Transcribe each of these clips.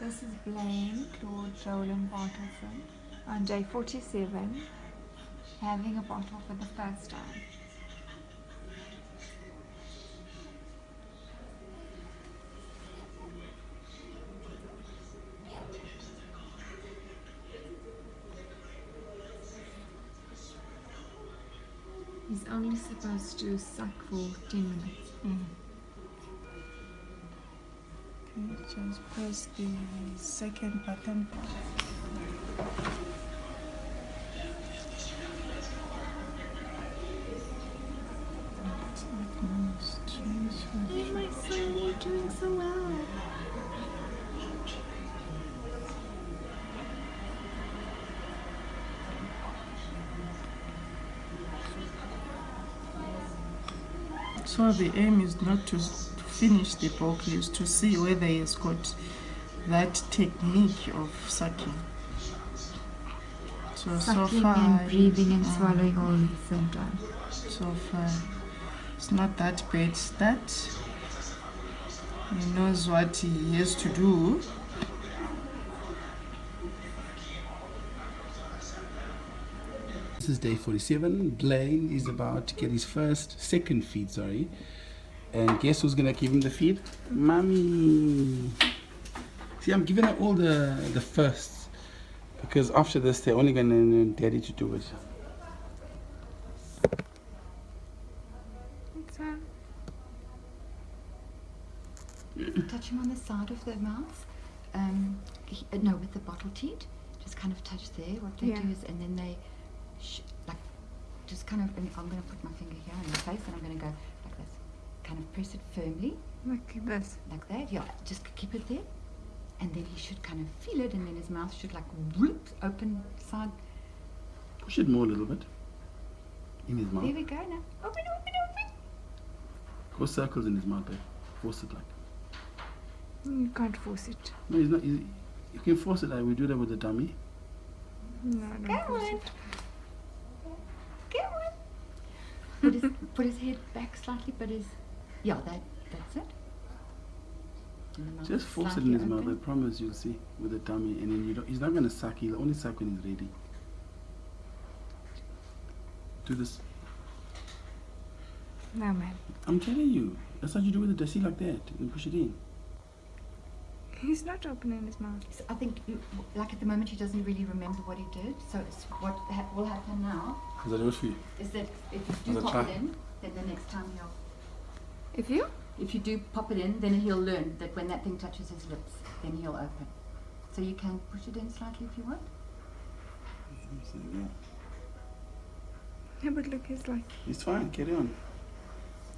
this is Blaine, Claude, Joel and Bartleson on day 47, having a bottle for the first time. He's only supposed to suck for 10 minutes. Okay, just press the second button. Oh my son, you're doing so well. So the aim is not to finish the book, is to see whether he's got that technique of sucking. So Sucking far, and breathing and swallowing all at the same time. So far, it's not that bad. That he knows what he has to do. This is day 47. Blaine is about to get his second feed, And guess who's gonna give him the feed? Mommy. See, I'm giving her all the firsts because after this they're only gonna need daddy to do it. Touch him on the side of the mouth. No, with the bottle teat. Just kind of touch there. What they do is, and then they just kind of. And I'm going to put my finger here on your face, and I'm going to go like this. Kind of press it firmly. Like this. Like that. Yeah. Just keep it there, and then he should kind of feel it, and then his mouth should like whoop, open side. Push it more a little bit. In his mouth. There we go. Now open, open, open. Go circles in his mouth, babe. Force it like. You can't force it. No, it's not. You can force it like we do that with the dummy. No, don't force it. Come on. Put his head back slightly, but that's it. Just force it in his mouth. I promise you'll see with the dummy, and then he's not gonna suck. He'll only suck when he's ready. Do this. No, man. I'm telling you. That's what you do with the desi like that. You push it in. He's not opening his mouth. So I think, like at the moment, he doesn't really remember what he did. So it's what will happen now. Is that good for you? Is that if you do pop it in, then the next time if you do pop it in, then he'll learn that when that thing touches his lips, then he'll open. So you can push it in slightly if you want. Yeah, but look, he's like. He's fine. Carry on.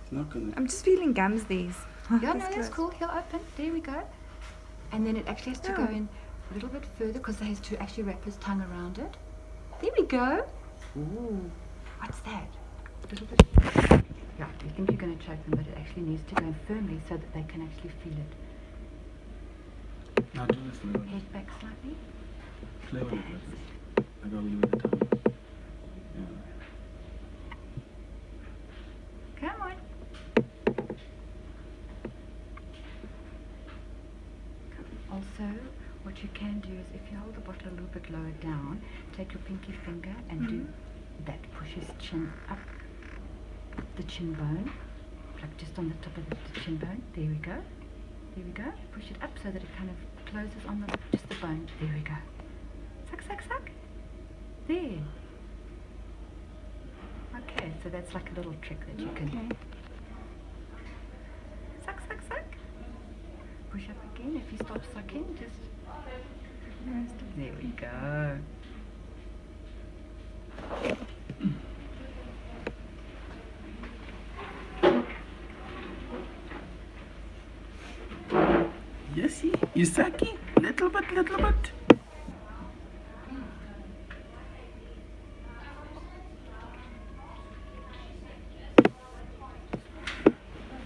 He's not gonna. I'm just feeling gums. These. Yeah, no, that's cool. He'll open. There we go. And then it actually has to go in a little bit further because he has to actually wrap his tongue around it. There we go. Ooh, what's that? A little bit. Yeah, you think you're going to choke them, but it actually needs to go in firmly so that they can actually feel it. Now do this a little bit. Head back slightly. Play with it like this. Like how we do with the tongue. Yeah. Come on. Also, what you can do is if you hold the bottle a little bit lower down, take your pinky finger and do that. Push his chin up the chin bone, like just on the top of the chin bone. There we go. There we go. Push it up so that it kind of closes on just the bone. There we go. Suck, suck, suck. There. Okay, so that's like a little trick that you can. Okay. Suck, suck, suck. Push up again. If you stop sucking, just. There we go. Yes, see? He's sucking. Little bit, little bit.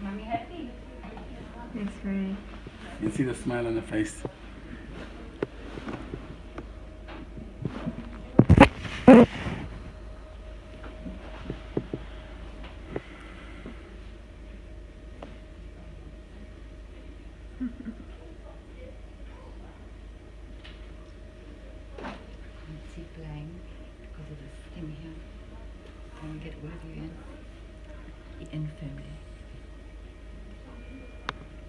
Mommy happy? Yes, very. You see the smile on the face. Blaine because of this thing here. Can we get all of you in firmly?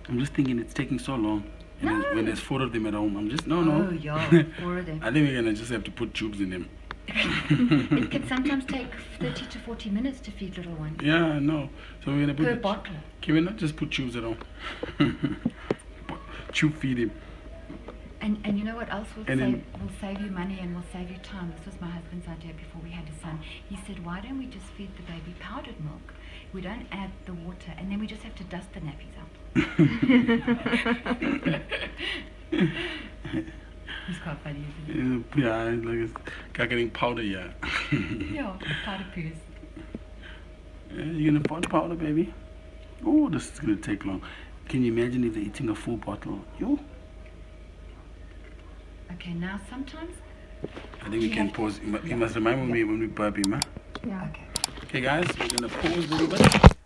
I'm just thinking it's taking so long. And No. when there's 4 of them at home, I'm just, no. Oh, yeah, 4 of them. I think we're going to just have to put tubes in them. It can sometimes take 30 to 40 minutes to feed little ones. Yeah, no. So we're going to put... Per bottle. Can we not just put tubes at home? Tube feed him. And you know what else will And then- save you money and will save you time? This was my husband's idea before we had a son. He said, why don't we just feed the baby powdered milk? We don't add the water, and then we just have to dust the nappies out. He's quite funny, isn't Yeah, it's like it's got getting powder, yeah. he? Yeah, powder poos. Yeah, you gonna afford powder, baby? Oh, this is gonna take long. Can you imagine if they're eating a full bottle? Yo, Okay, now sometimes... I think we can pause. You must remind me when we burp him, huh? Yeah. Okay. Okay, guys, we're gonna pause a little bit,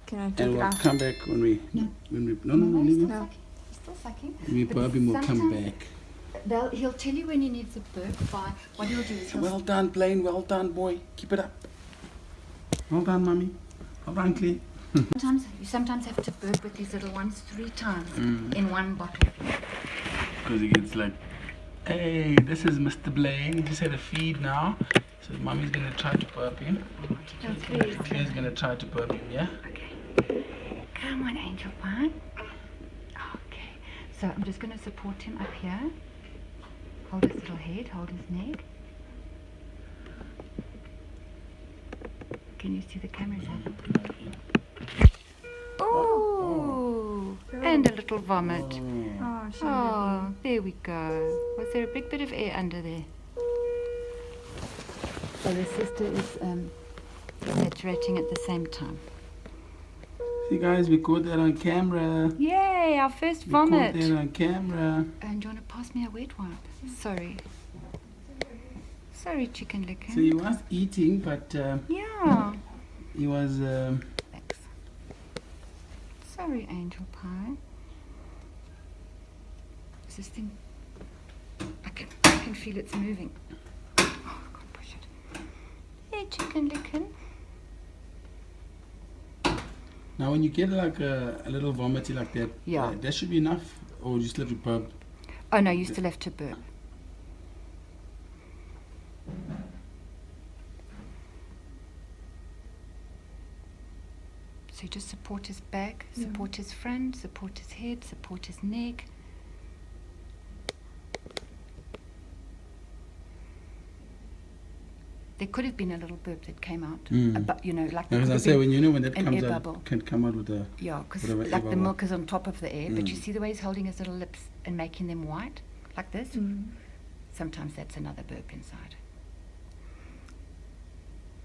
Can I take and it we'll out? come back when we No. no, leave Still it. No. sucking. He's still sucking. When we But burp him, we'll come sometimes back. He'll tell you when he needs a burp by what he'll do is he'll Well done, Blaine. Well done, boy. Keep it up. Well done, mommy. Well done, Clay. you sometimes have to burp with these little ones 3 times in one bottle. Because he gets like, hey, this is Mr. Blaine. He just had a feed now. So mommy's gonna try to burp him. Claire's gonna try to burp him, yeah? Okay. Come on, Angel Pie. Okay. So I'm just going to support him up here. Hold his little head, hold his neck. Can you see the cameras on? Oh, and a little vomit. Oh, she Oh, there we go. Was there a big bit of air under there? So the sister is saturating at the same time. See, guys, we caught that on camera. Yay, our first We caught vomit. that on camera. And do you want to pass me a wet wipe? Sorry. Sorry, Chicken Licken. So he was eating, but Yeah. he was... Thanks. Sorry, Angel Pie. Is this thing... I can feel it's moving. Oh, I can't push it. Hey, Chicken Licken. Now, when you get like a little vomity like that, Yeah. that should be enough, or you still have to burp. Oh, no, you still have to burp. So you just support his back, support his front, support his head, support his neck. There could have been a little burp that came out, but you know, like there As could I have say, been when you know when that an comes air out, bubble. can come out with a... Yeah, because Whatever air like the bubble. milk is on top of the air, but you see the way he's holding his little lips and making them white, like this? Sometimes that's another burp inside.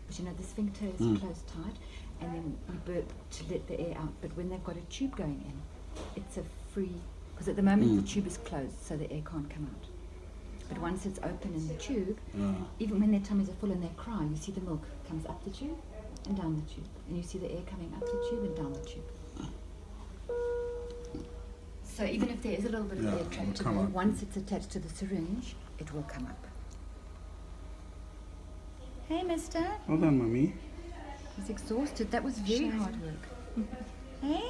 But you know, the sphincter is closed tight, and then you burp to let the air out. But when they've got a tube going in, it's a free, because at the moment the tube is closed, so the air can't come out. But once it's open in the tube, even when their tummies are full and they cry, you see the milk comes up the tube and down the tube. And you see the air coming up the tube and down the tube. So even if there is a little bit of air trapped in there, once it's attached to the syringe, it will come up. Hey, mister. Well done, mommy. He's exhausted. That was very hard work. Hey?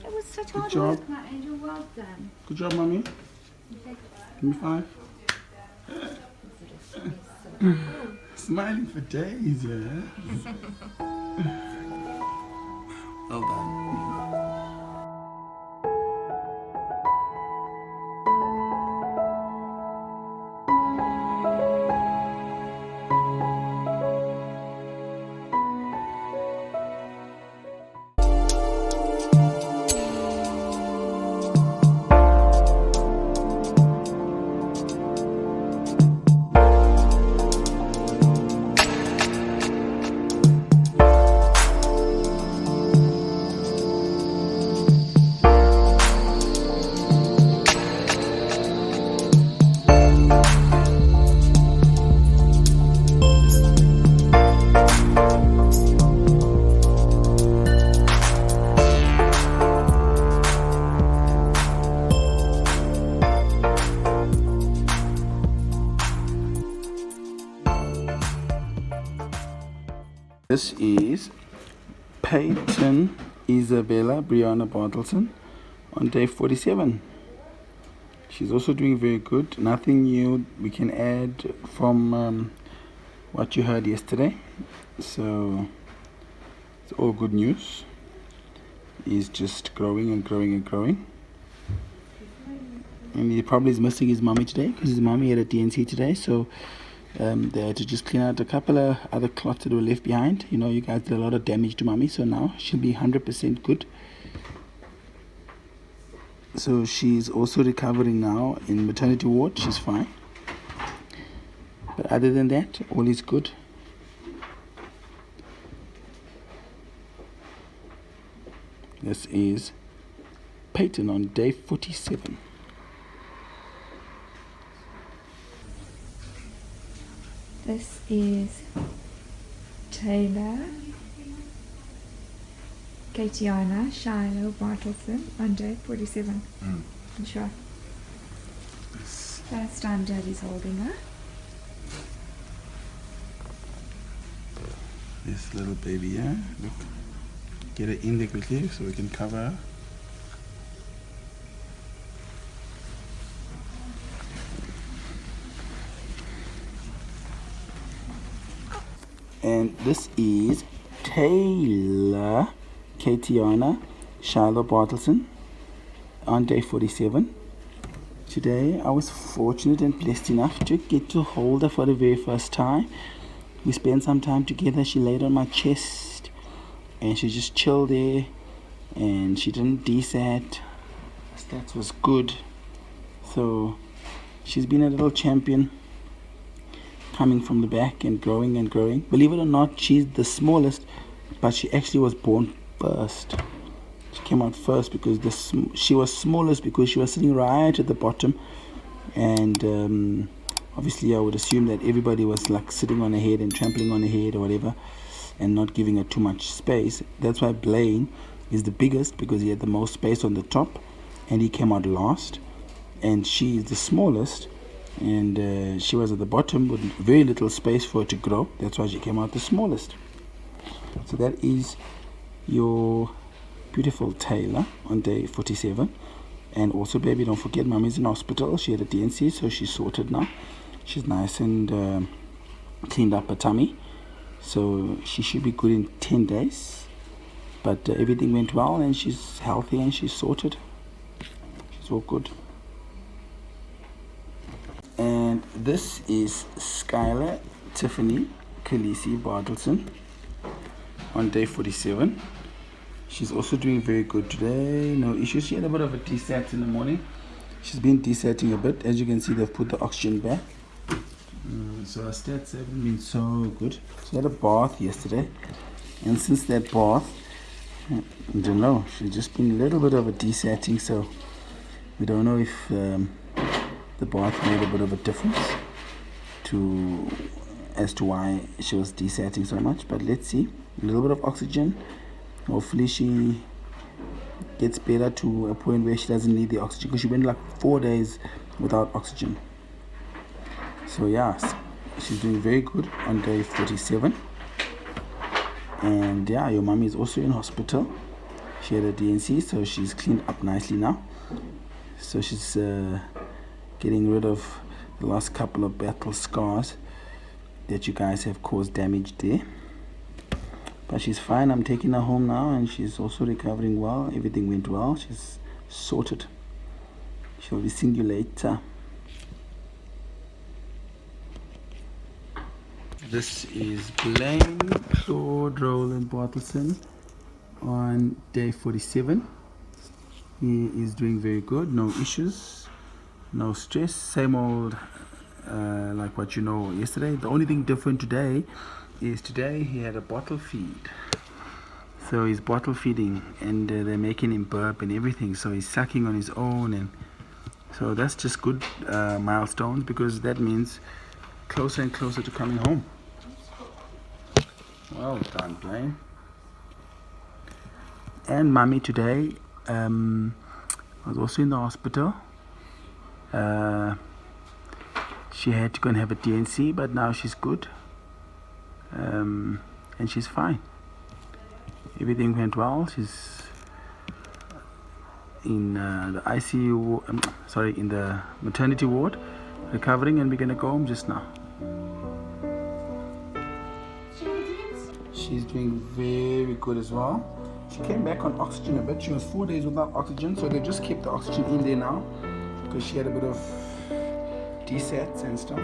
That was such hard job. work, my angel. Well done. Good job, mommy. Okay. Give me 5. Smiling for days, yeah? Well done. This is Peyton Isabella Brianna Bartleson on day 47. She's also doing very good. Nothing new we can add from what you heard yesterday. So it's all good news. He's just growing and growing and growing. And he probably is missing his mommy today because his mommy had a DNC today. So they had to just clean out a couple of other clots that were left behind. You know, you guys did a lot of damage to mommy. So now she'll be 100% good. So she's also recovering now in maternity ward. She's fine. But other than that, all is good. This is Peyton on day 47. This is Taylor Katiana Shiloh Bartleson on day 47. I'm sure. First time Daddy's holding her. This little baby, yeah? Look. Get it in there quickly so we can cover her. And this is Taylor Katiana Shiloh Bartleson on day 47. Today I was fortunate and blessed enough to get to hold her for the very first time. We spent some time together. She laid on my chest and she just chilled there and she didn't desat. Stats was good. So she's been a little champion, coming from the back and growing and growing. Believe it or not, she's the smallest, but she actually was born first. She came out first because she was smallest because she was sitting right at the bottom, and obviously I would assume that everybody was like sitting on her head and trampling on her head or whatever and not giving her too much space. That's why Blaine is the biggest, because he had the most space on the top and he came out last, and she is the smallest, and she was at the bottom with very little space for her to grow. That's why she came out the smallest. So that is your beautiful Taylor on day 47. And also, baby, don't forget, mommy's in hospital. She had a DNC, so she's sorted now. She's nice and cleaned up her tummy, so she should be good in 10 days. But everything went well and she's healthy and she's sorted. She's all good. And this is Skylar Tiffany Khaleesi Bartleson on day 47. She's also doing very good today. No issues. She had a bit of a desat in the morning. She's been desatting a bit. As you can see, they've put the oxygen back. So her stats haven't been so good. She had a bath yesterday, and since that bath, I don't know, she's just been a little bit of a desatting, so we don't know if the bath made a bit of a difference as to why she was desatting so much. But let's see. A little bit of oxygen. Hopefully she gets better to a point where she doesn't need the oxygen, because she went like 4 days without oxygen. So yeah, she's doing very good on day 47. And yeah, your mommy is also in hospital. She had a DNC, so she's cleaned up nicely now. So she's getting rid of the last couple of battle scars that you guys have caused damage there. But she's fine. I'm taking her home now, and she's also recovering well. Everything went well. She's sorted. She'll be seeing you later. This is Blaine Claude Roland Bartleson on day 47. He is doing very good. No issues, no stress. Same old like what you know yesterday. The only thing different today is he had a bottle feed. So he's bottle feeding, and they're making him burp and everything. So he's sucking on his own, and so that's just good milestones, because that means closer and closer to coming home. Well done, Blaine. And mommy today was also in the hospital. She had to go and have a DNC, but now she's good. and she's fine. Everything went well. She's in the ICU, in the maternity ward, recovering, and we're gonna go home just now. She's doing very good as well. She came back on oxygen a bit. She was 4 days without oxygen, so they just kept the oxygen in there now because she had a bit of desats and stuff.